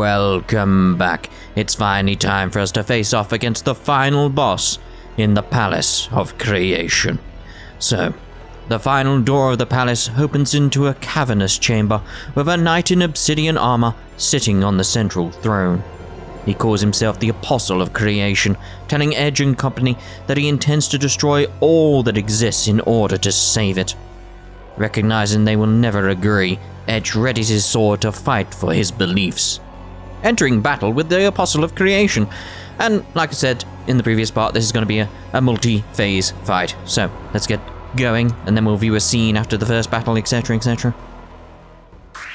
Welcome back. It's finally time for us to face off against the final boss in the Palace of Creation. So, the final door of the palace opens into a cavernous chamber with a knight in obsidian armor sitting on the central throne. He calls himself the Apostle of Creation, telling Edge and company that he intends to destroy all that exists in order to save it. Recognizing they will never agree, Edge readies his sword to fight for his beliefs, entering battle with the Apostle of Creation. And like I said in the previous part, this is going to be a multi-phase fight. So let's get going, and then we'll view a scene after the first battle, etc., etc.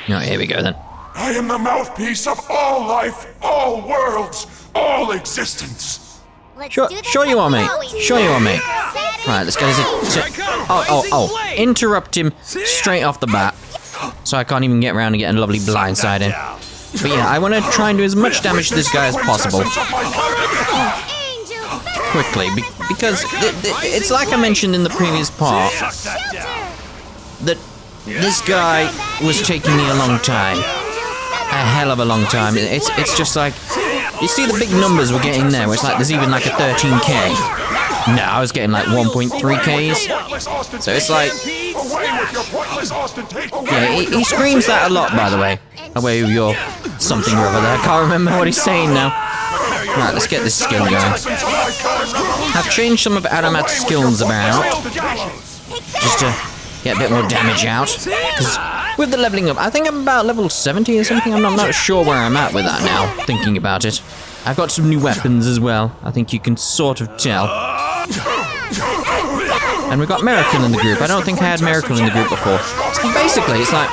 Alright, here we go then. I am the mouthpiece of all life, all worlds, all existence. Sure you are, mate. Sure you are, mate. Right, let's get his... Oh. Interrupt him straight off the bat. So I can't even get around and get a lovely blindside in. But yeah, I want to try and do as much damage to this guy as possible. Quickly, because it's like I mentioned in the previous part, that this guy was taking me a long time. A hell of a long time. It's just like, you see the big numbers we're getting there, where it's like there's even like a 13k. No, I was getting like 1.3Ks. So it's like... Yeah, he screams that a lot, by the way. Away with your something or other there. I can't remember what he's saying now. Right, let's get this skill going. I've changed some of Aramat's skills about, just to get a bit more damage out. Because with the leveling up, I think I'm about level 70 or something. I'm not sure where I'm at with that now, thinking about it. I've got some new weapons as well. I think you can sort of tell. And we've got Miracle in the group. I don't think I had Miracle in the group before. So basically, it's like,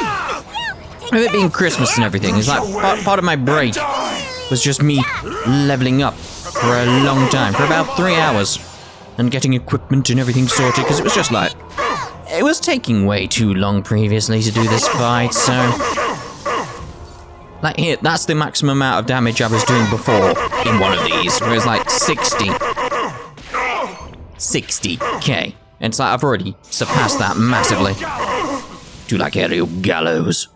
with it being Christmas and everything, it's like part of my break was just me leveling up for a long time, for about 3 hours, and getting equipment and everything sorted, because it was just like, it was taking way too long previously to do this fight, so... Like here, that's the maximum amount of damage I was doing before in one of these, where it's like 60k. And it's like I've already surpassed that massively. Do like aerial gallows.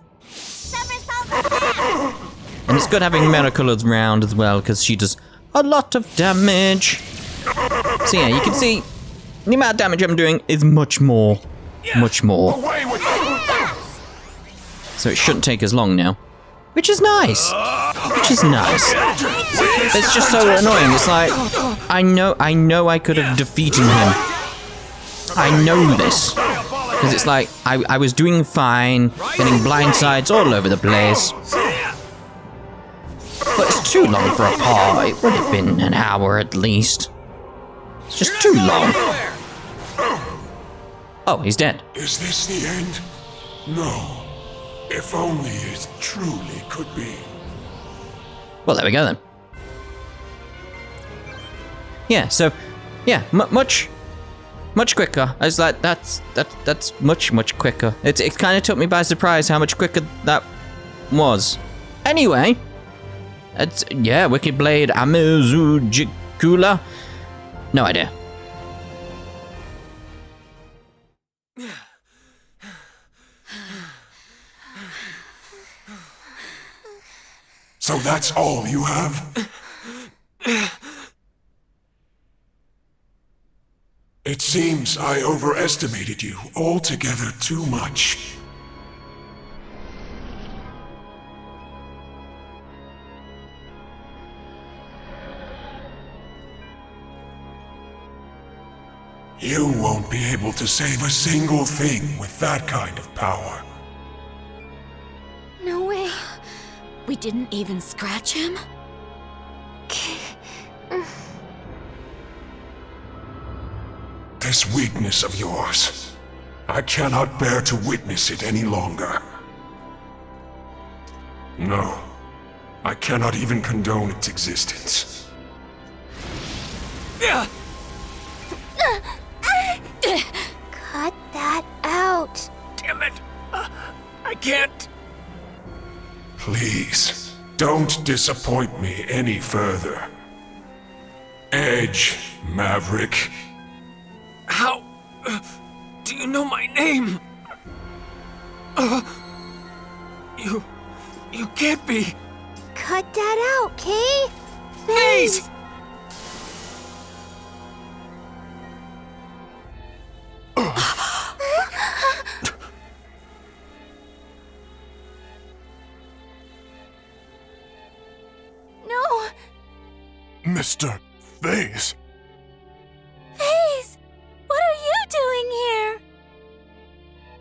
And it's good having Miracle around as well, because she does a lot of damage. So yeah, you can see the amount of damage I'm doing is much more. Much more. So it shouldn't take as long now. Which is nice. It's just so annoying. It's like, I know I could have defeated him. I know this. Because it's like, I was doing fine, getting blindsides all over the place. But it's too long for a part. It would have been an hour at least. It's just too long. Oh, he's dead. Is this the end? No. If only it truly could be. Well, there we go then. Yeah, so, yeah, much quicker. I was like, that's much quicker. It kind of took me by surprise how much quicker that was. Anyway, yeah, Wicked Blade Amazujikula. No idea. So that's all you have? It seems I overestimated you altogether too much. You won't be able to save a single thing with that kind of power. No way. We didn't even scratch him? This weakness of yours, I cannot bear to witness it any longer. No, I cannot even condone its existence. Cut that out. Damn it! I can't. Please, don't disappoint me any further. Edge, Maverick. How do you know my name? You can't be. Cut that out, Kay? Phase! No! Mr. Phase! Phase! What are you doing here?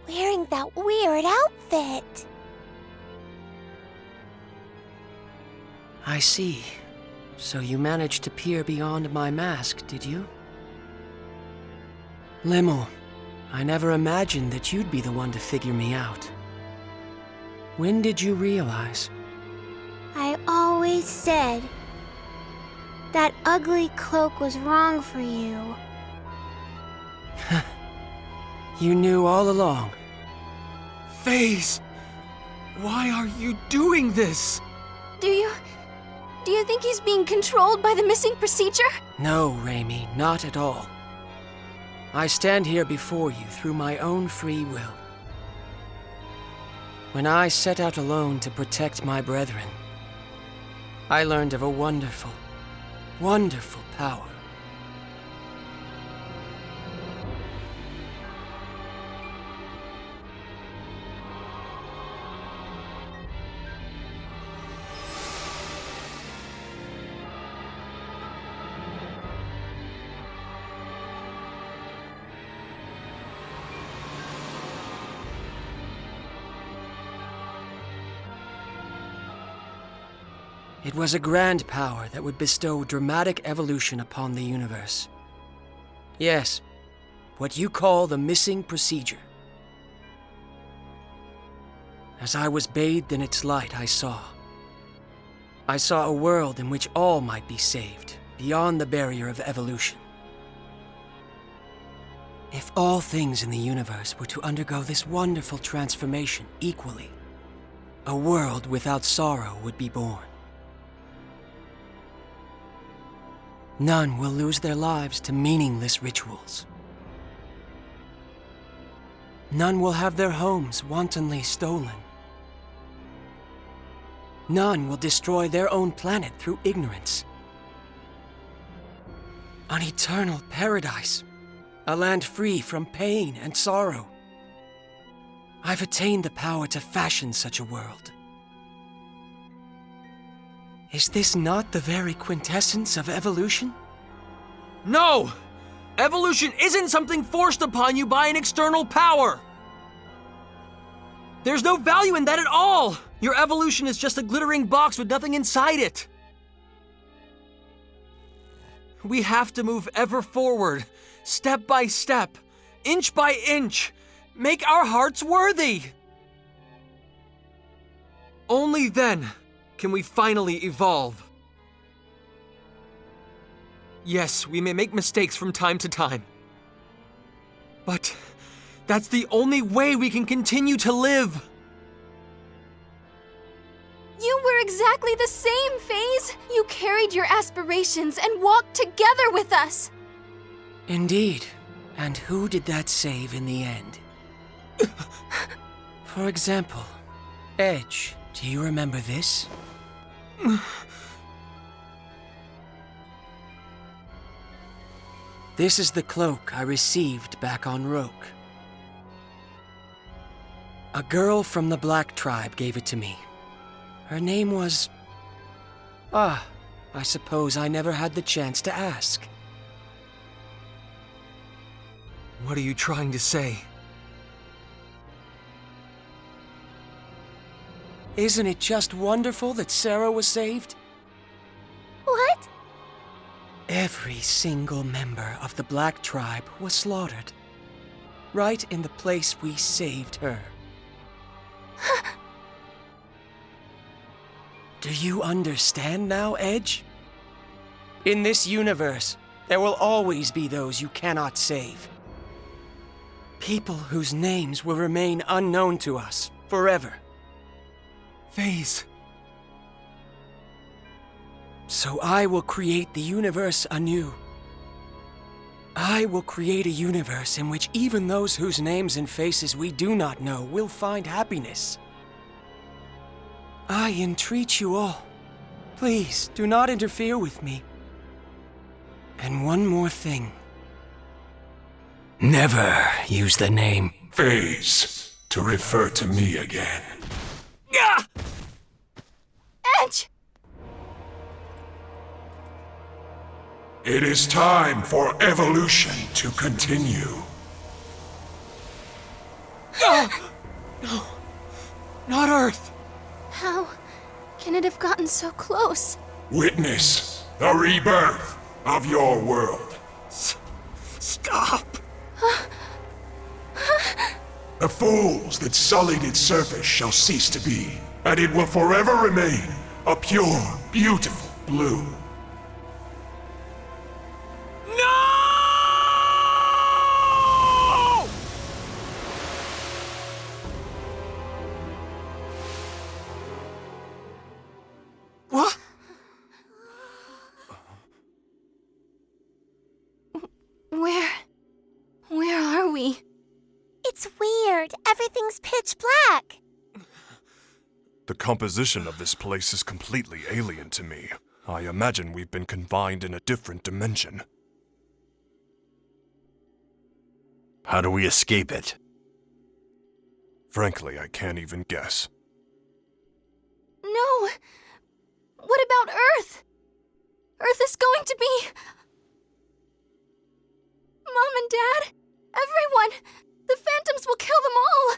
Wearing that weird outfit. I see. So you managed to peer beyond my mask, did you? Limmel, I never imagined that you'd be the one to figure me out. When did you realize? I always said that ugly cloak was wrong for you. You knew all along. Phase! Why are you doing this? Do you think he's being controlled by the missing procedure? No, Reimi, not at all. I stand here before you through my own free will. When I set out alone to protect my brethren, I learned of a wonderful, wonderful power. It was a grand power that would bestow dramatic evolution upon the universe. Yes, what you call the missing procedure. As I was bathed in its light, I saw a world in which all might be saved, beyond the barrier of evolution. If all things in the universe were to undergo this wonderful transformation equally, a world without sorrow would be born. None will lose their lives to meaningless rituals. None will have their homes wantonly stolen. None will destroy their own planet through ignorance. An eternal paradise, a land free from pain and sorrow. I've attained the power to fashion such a world. Is this not the very quintessence of evolution? No! Evolution isn't something forced upon you by an external power! There's no value in that at all! Your evolution is just a glittering box with nothing inside it! We have to move ever forward, step by step, inch by inch, make our hearts worthy! Only then can we finally evolve. Yes, we may make mistakes from time to time. But that's the only way we can continue to live. You were exactly the same, Phase. You carried your aspirations and walked together with us. Indeed. And who did that save in the end? For example, Edge, do you remember this? This is the cloak I received back on Roke. A girl from the Black Tribe gave it to me. Her name was... I suppose I never had the chance to ask. What are you trying to say? Isn't it just wonderful that Sarah was saved? What? Every single member of the Black Tribe was slaughtered. Right in the place we saved her. Do you understand now, Edge? In this universe, there will always be those you cannot save. People whose names will remain unknown to us forever. Phase. So I will create the universe anew. I will create a universe in which even those whose names and faces we do not know will find happiness. I entreat you all, Please, do not interfere with me. And one more thing. Never use the name Phase, to refer to me again. Ah! Edge! It is time for evolution to continue. No! Not Earth! How can it have gotten so close? Witness the rebirth of your world. Stop! The fools that sullied its surface shall cease to be, and it will forever remain a pure, beautiful blue. No! What? Where are we? It's weird. Everything's pitch black. The composition of this place is completely alien to me. I imagine we've been confined in a different dimension. How do we escape it? Frankly, I can't even guess. No! What about Earth? Earth is going to be... Mom and Dad, everyone! The Phantoms will kill them all!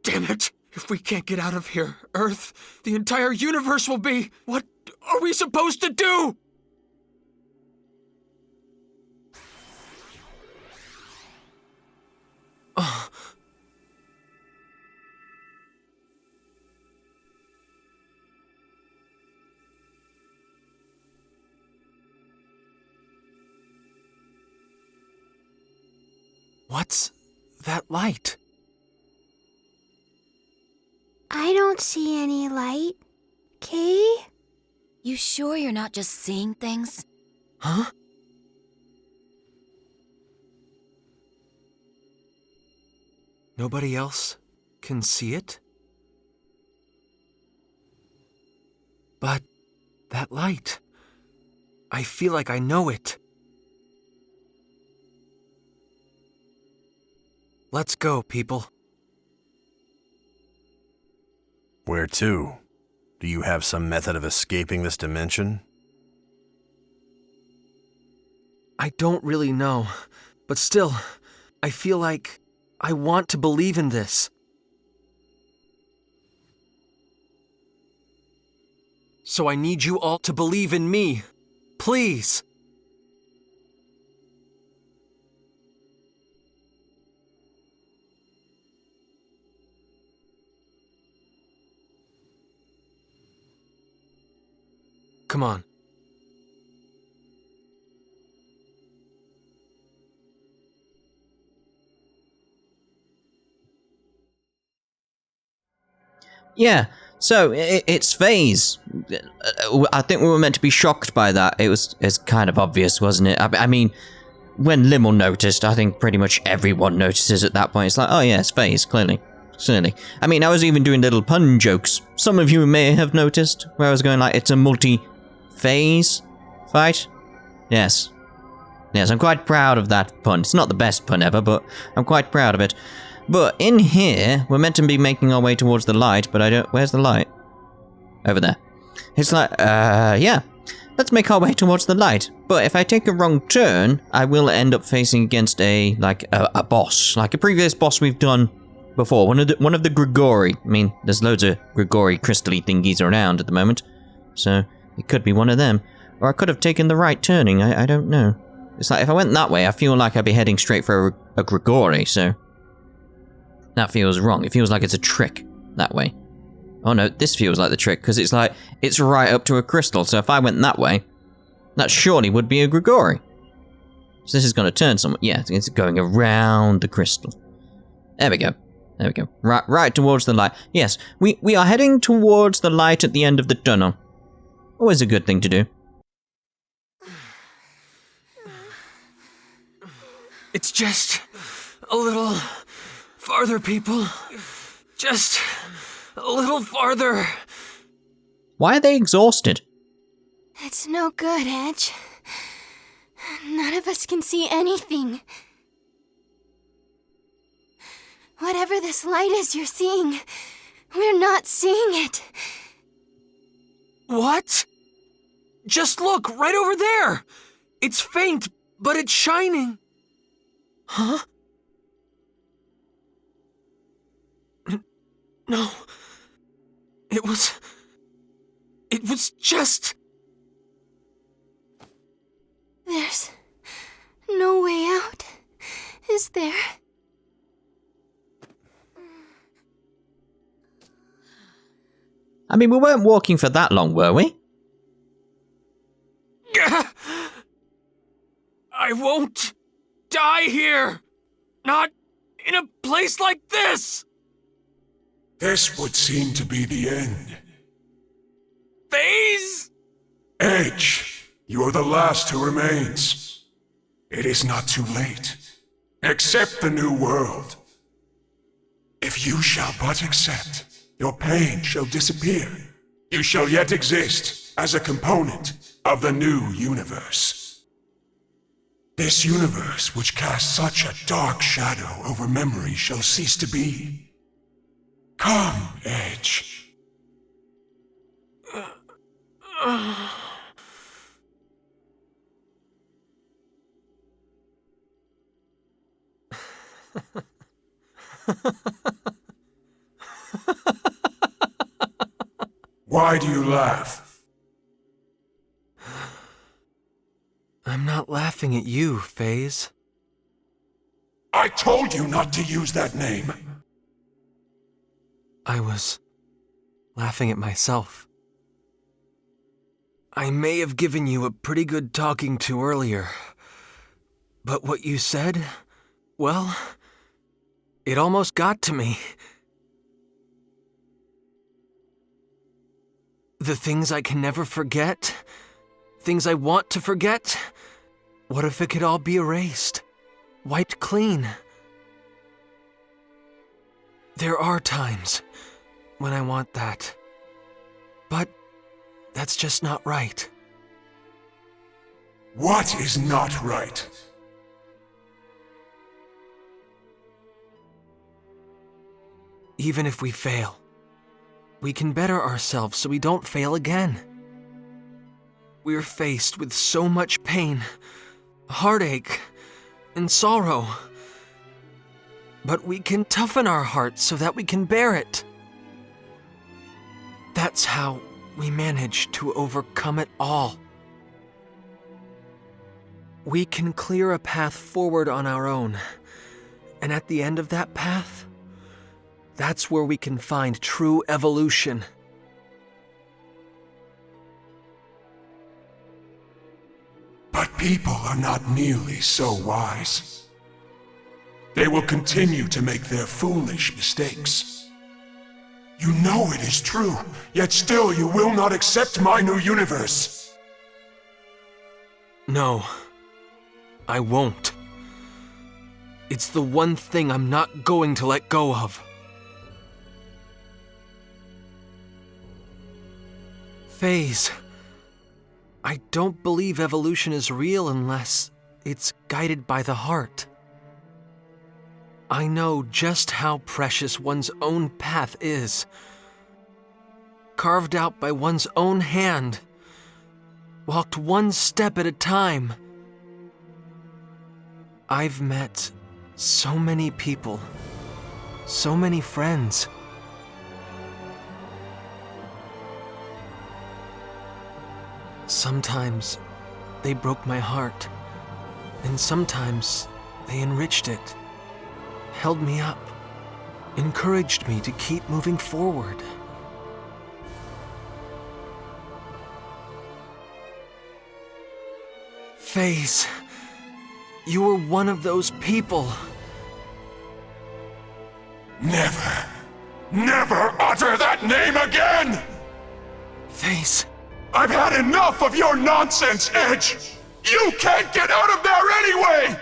Damn it! If we can't get out of here, Earth, the entire universe will be... What are we supposed to do? What's that light? I don't see any light. Kay? You sure you're not just seeing things? Huh? Nobody else can see it? But that light, I feel like I know it. Let's go, people. Where to? Do you have some method of escaping this dimension? I don't really know, but still, I feel like I want to believe in this. So I need you all to believe in me. Please. Come on. Yeah, so it's Phase. I think we were meant to be shocked by that. It's kind of obvious, wasn't it? I mean, when Limmel noticed, I think pretty much everyone notices at that point. It's like, oh yeah, it's Phase, clearly. I mean, I was even doing little pun jokes. Some of you may have noticed, where I was going like, it's a multi-phase fight. Yes, I'm quite proud of that pun. It's not the best pun ever, but I'm quite proud of it. But in here, we're meant to be making our way towards the light, but I don't... Where's the light? Over there. It's like, yeah. Let's make our way towards the light. But if I take a wrong turn, I will end up facing against a boss. Like a previous boss we've done before. One of the Grigori. I mean, there's loads of Grigori crystal-y thingies around at the moment. So, it could be one of them. Or I could have taken the right turning. I don't know. It's like, if I went that way, I feel like I'd be heading straight for a Grigori, so... That feels wrong. It feels like it's a trick that way. Oh no, this feels like the trick, because it's like, it's right up to a crystal, so if I went that way, that surely would be a Grigori. So this is going to turn somewhere. Yeah, it's going around the crystal. There we go. There we go. Right towards the light. Yes, we are heading towards the light at the end of the tunnel. Always a good thing to do. It's just a little farther, people. Just A little farther. Why are they exhausted? It's no good, Edge. None of us can see anything. Whatever this light is you're seeing, we're not seeing it. What? Just look, right over there! It's faint, but it's shining. Huh? No. It was just... There's no way out, is there? I mean, we weren't walking for that long, were we? I won't die here! Not in a place like this! This would seem to be the end. Phase? Edge, you're the last who remains. It is not too late. Accept the new world. If you shall but accept, your pain shall disappear. You shall yet exist as a component of the new universe. This universe which casts such a dark shadow over memory shall cease to be. Come, Edge. Why do you laugh? I'm not laughing at you, Phase. I told you not to use that name. I was laughing at myself. I may have given you a pretty good talking to earlier, but what you said, well, it almost got to me. The things I can never forget, things I want to forget, what if it could all be erased, wiped clean? There are times when I want that, but that's just not right. What is not right? Even if we fail, we can better ourselves so we don't fail again. We're faced with so much pain, heartache, and sorrow. But we can toughen our hearts so that we can bear it. That's how we manage to overcome it all. We can clear a path forward on our own, and at the end of that path, that's where we can find true evolution. But people are not nearly so wise. They will continue to make their foolish mistakes. You know it is true, yet still you will not accept my new universe. No, I won't. It's the one thing I'm not going to let go of. Phase, I don't believe evolution is real unless it's guided by the heart. I know just how precious one's own path is. Carved out by one's own hand. Walked one step at a time. I've met so many people, so many friends. Sometimes they broke my heart, and sometimes they enriched it, held me up, encouraged me to keep moving forward. Phase, you were one of those people. Never, never utter that name again! Phase. I've had enough of your nonsense, Edge! You can't get out of there anyway!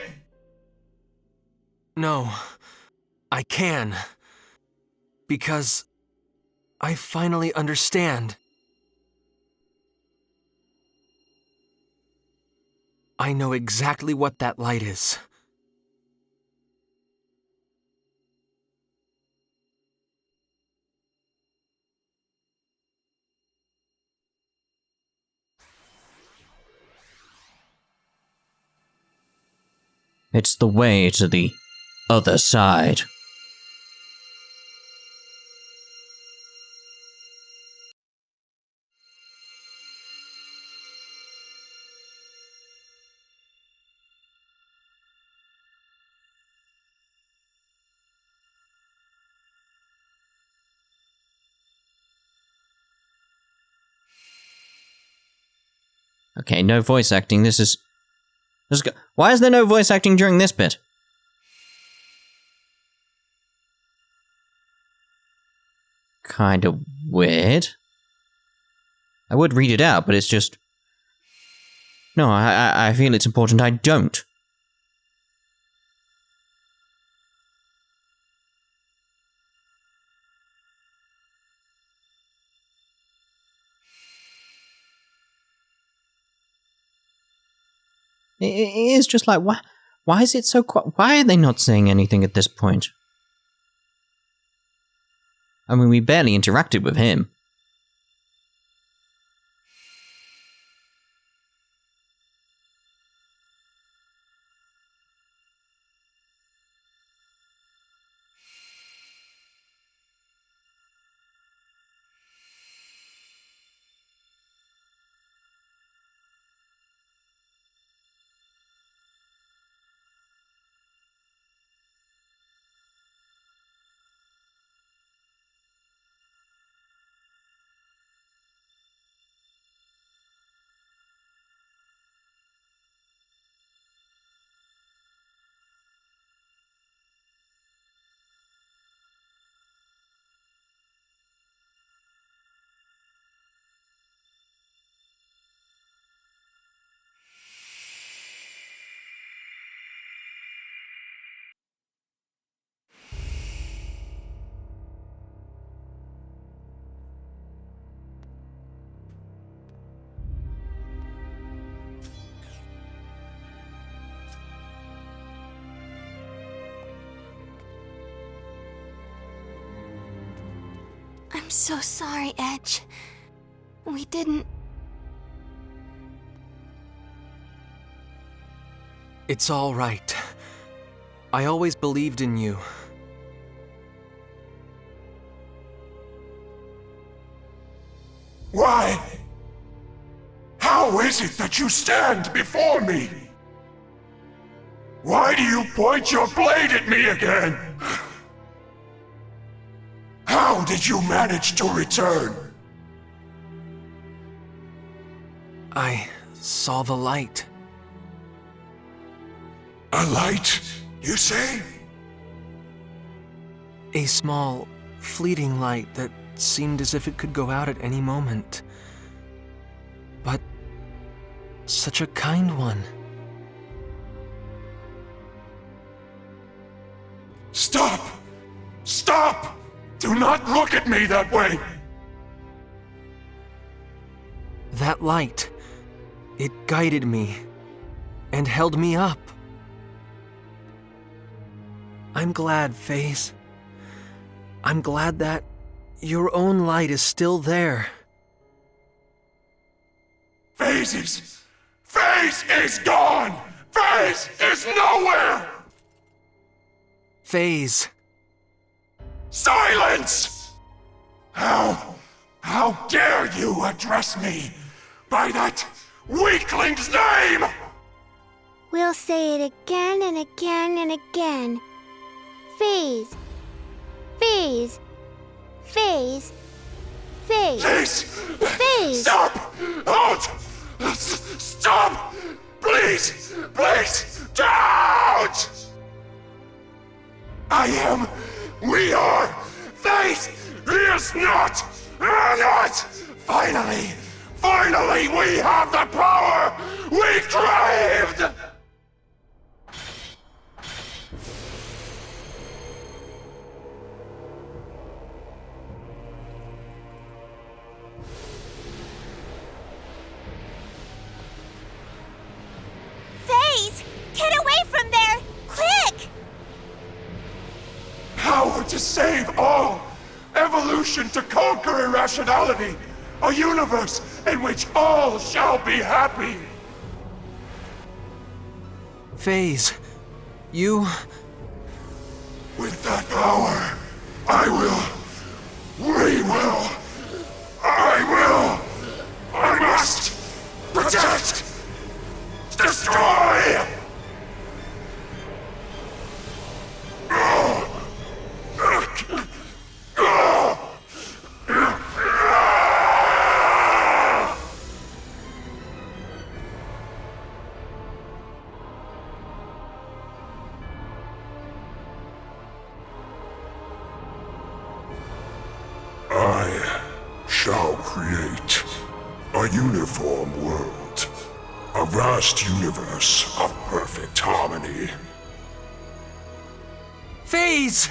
No, I can. Because I finally understand. I know exactly what that light is. It's the way to the other side. Okay, no voice acting. This is... Why is there no voice acting during this bit? Kind of weird. I would read it out, but it's just... No, I feel it's important I don't. It is just like, why is it so quiet? Why are they not saying anything at this point? I mean, we barely interacted with him. I'm so sorry, Edge. We didn't... It's all right. I always believed in you. Why? How is it that you stand before me? Why do you point your blade at me again? How did you manage to return? I saw the light. A light, you say? A small, fleeting light that seemed as if it could go out at any moment. But such a kind one. Stop! Stop! Do not look at me that way! That light, it guided me and held me up. I'm glad, Phase. I'm glad that your own light is still there. Phase is gone! Phase is nowhere! Phase. Silence! How dare you address me by that weakling's name? We'll say it again and again and again. Phase. Phase. Phase. Phase. Please! Phase. Stop! Don't! Stop! Please! Please! Don't! We are, Phase is not! Finally we have the power we craved! save all! Evolution to conquer irrationality! A universe in which all shall be happy! Phase, you... With that power, I must protect, destroy! I shall create a uniform world, a vast universe of perfect harmony. Phase!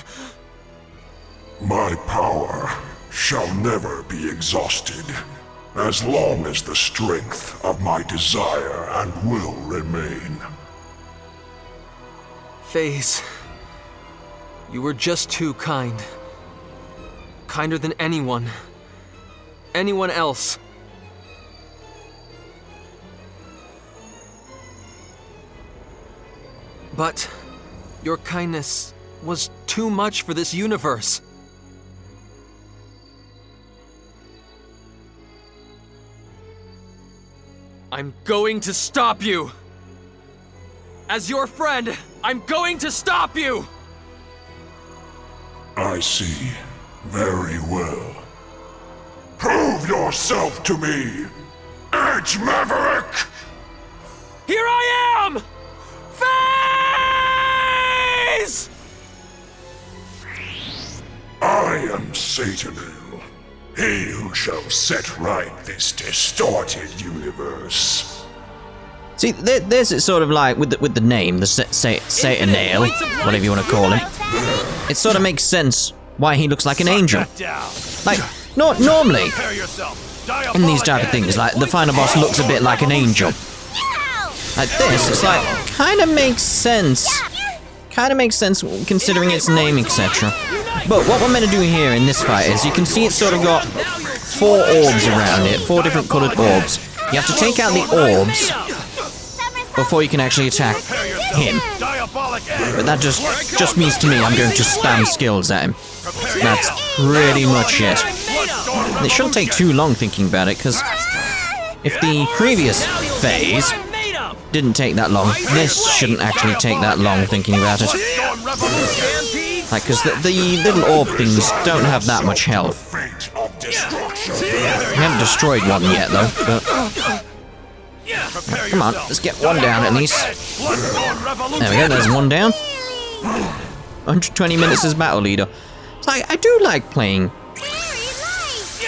My power shall never be exhausted, as long as the strength of my desire and will remain. Phase, you were just too kind. Kinder than anyone else. But your kindness was too much for this universe. I'm going to stop you! As your friend, I'm going to stop you! I see. Very well. Prove yourself to me, Edge Maverick! Here I am! Phase! I am Saionji, he who shall set right this distorted universe. See, there's it sort of like with the name, the Saionji, whatever you want to call him. It sort of makes sense why he looks like an angel. Like, normally, in these type of things, like, the final boss looks a bit like an angel. Like this, it's like, kinda makes sense. Kinda makes sense considering its name, etc. But what we're meant to do here in this fight is, you can see it's sort of got 4 orbs around it, 4 different coloured orbs. You have to take out the orbs before you can actually attack him. But that just means to me I'm going to spam skills at him. That's pretty much it. And it shouldn't take too long thinking about it, because if the previous phase didn't take that long, this shouldn't actually take that long thinking about it. Like, because the little orb things don't have that much health. We haven't destroyed one yet, though, but... Come on, let's get one down at least. There we go, there's one down. 120 minutes as battle leader. It's like, I do like playing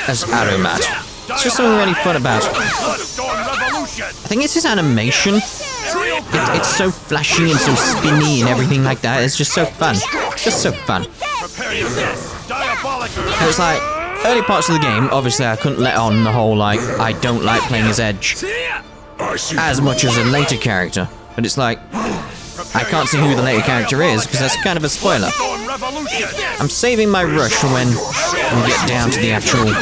as Arumat. It's just something really fun about it. I think it's his animation. It's so flashy and so spinny and everything like that. It's just so fun. Just so fun. It was like, early parts of the game, obviously I couldn't let on the whole, like, I don't like playing as Edge as much as a later character. But it's like, I can't see who the later character is, because that's kind of a spoiler. I'm saving my rush for when we get down to the actual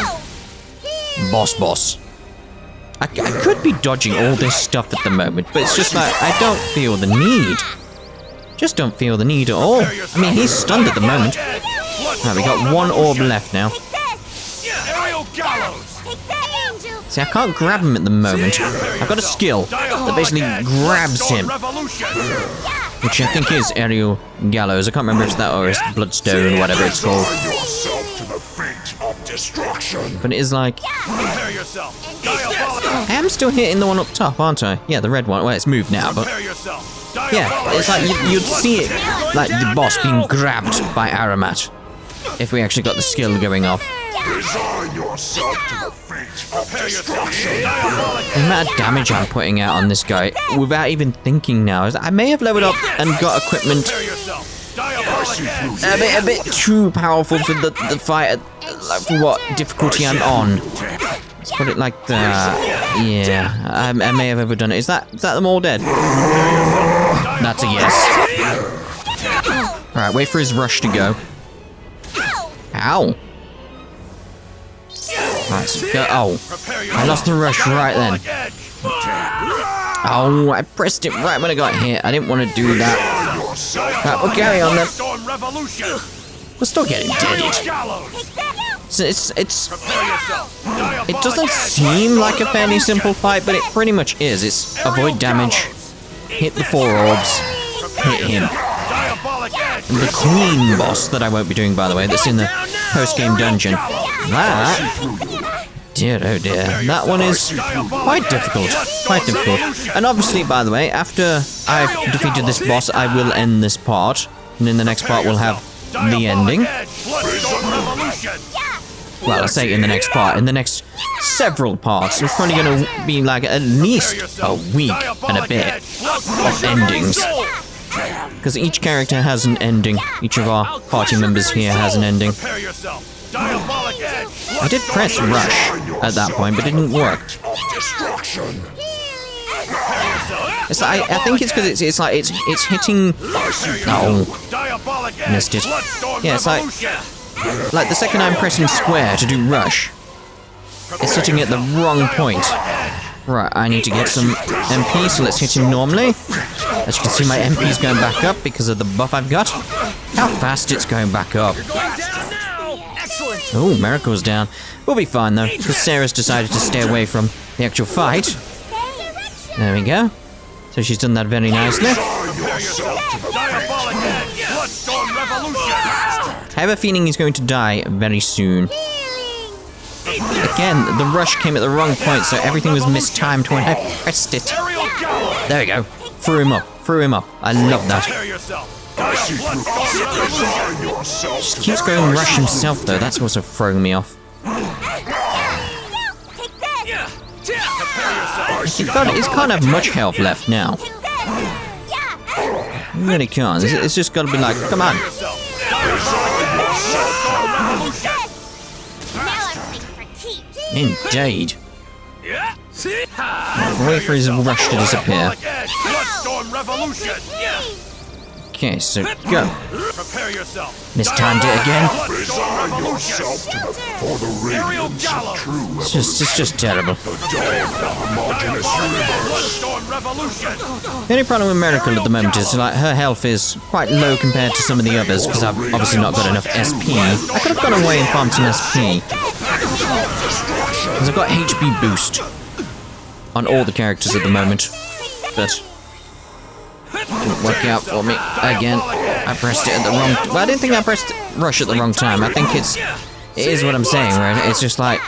boss. I could be dodging all this stuff at the moment, but it's just like, I don't feel the need. Just don't feel the need at all. I mean, he's stunned at the moment. Right, we got 1 orb left now. See, I can't grab him at the moment. I've got a skill that basically grabs him, which I think is Aerial Gallows. I can't remember if it's that or it's Bloodstone, whatever it's called. But it is like... I am still hitting the one up top, aren't I? Yeah, the red one. Well, it's moved now, but... Yeah, it's like you'd see it, like the boss being grabbed by Arumat, if we actually got the skill going off. Resign yourself to the fate of destruction. The amount of damage I'm putting out on this guy, without even thinking now, is I may have leveled up and got equipment a bit too powerful for the fight, like for what difficulty I'm on. Let's put it like that. Yeah, I may have overdone it. Is that them all dead? That's a yes. Alright, wait for his rush to go. Ow. Right, so go. Oh, I lost the rush right then. Oh, I pressed it right when I got hit. I didn't want to do that. Right, we'll carry on then. We're still getting deaded. So it doesn't seem like a fairly simple fight, but it pretty much is. It's avoid damage, hit the 4 orbs, hit him. And the Queen boss that I won't be doing, by the way, that's in the post-game dungeon. That, dear oh dear, that one is quite difficult. Quite difficult. And obviously, by the way, after I've defeated this boss, I will end this part. And in the next part, we'll have the ending. Well, I say in the next part. In the next several parts. It's probably going to be like at least a week and a bit of endings. Because each character has an ending. Each of our party members here has an ending. I did press rush at that point, but it didn't work. It's like, I think it's because it's like it's hitting. Oh, missed it. Yeah, it's like the second I'm pressing square to do rush, it's hitting at the wrong point. Right, I need to get some MP, so let's hit him normally. As you can see, my MP's going back up because of the buff I've got. How fast it's going back up. Oh, Miracle's down. We'll be fine though, because Sarah's decided to stay away from the actual fight. There we go. So she's done that very nicely. I have a feeling he's going to die very soon. Again, the rush came at the wrong point, so everything was mistimed when I pressed it. There we go. Threw him up. Threw him up. I love that. Just keeps going rush himself, though. That's also throwing me off. He can't have much health left now. He really can't. It's just got to be like, come on. Indeed. Wait for his rush to disappear. Okay, so go. Mistimed it again. It's just terrible. The only problem with Miracle at the moment is like her health is quite low compared to some of the others because I've obviously not got enough SP. I could have gone away and farmed some SP. Because I've got HP boost on all the characters at the moment, but it didn't work out for me again. I pressed it at the wrong. Well, I didn't think I pressed rush at the wrong time. I think it is what I'm saying, right? It's just like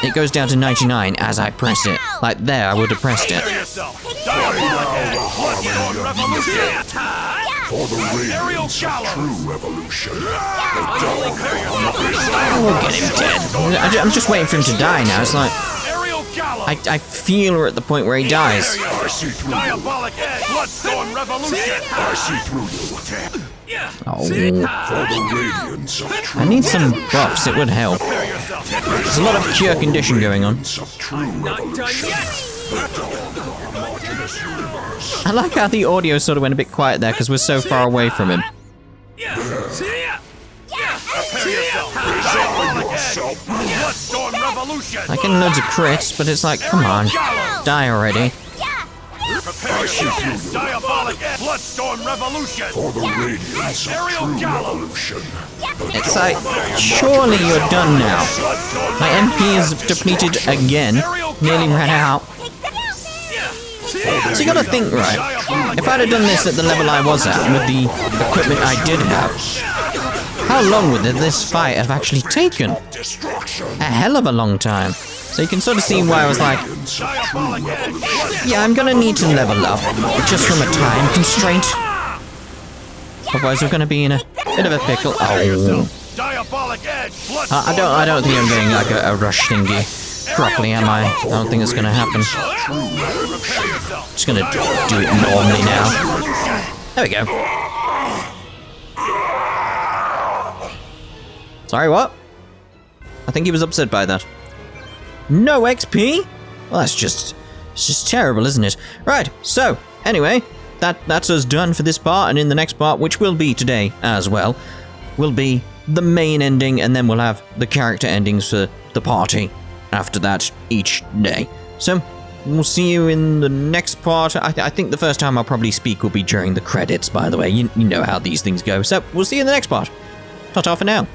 it goes down to 99 as I press it. Like there, I would have pressed it. We'll get him dead. I'm just waiting for him to die now. It's like I feel we're at the point where he dies. Oh. I need some buffs, it would help. There's a lot of cure condition going on. I like how the audio sort of went a bit quiet there because we're so far away from him. I get loads of crits, but it's like, come on, die already. It's like, surely you're done now. My MP is depleted again, nearly ran out. So you gotta think, right, if I'd have done this at the level I was at, with the equipment I did have, how long would this fight have actually taken? A hell of a long time. So you can sort of see why I was like, yeah, I'm gonna need to level up, just from a time constraint. Otherwise we're gonna be in a bit of a pickle. Oh. I don't think I'm getting like a rush thingy properly, am I? I don't think it's gonna happen. Just gonna do it normally now. There we go. Sorry, what? I think he was upset by that. No XP? Well, it's just terrible, isn't it? Right, so, anyway, that's us done for this part, and in the next part, which will be today as well, will be the main ending, and then we'll have the character endings for the party after that each day. So, we'll see you in the next part. I think the first time I'll probably speak will be during the credits, by the way. You know how these things go. So, we'll see you in the next part. Ta-ta for now.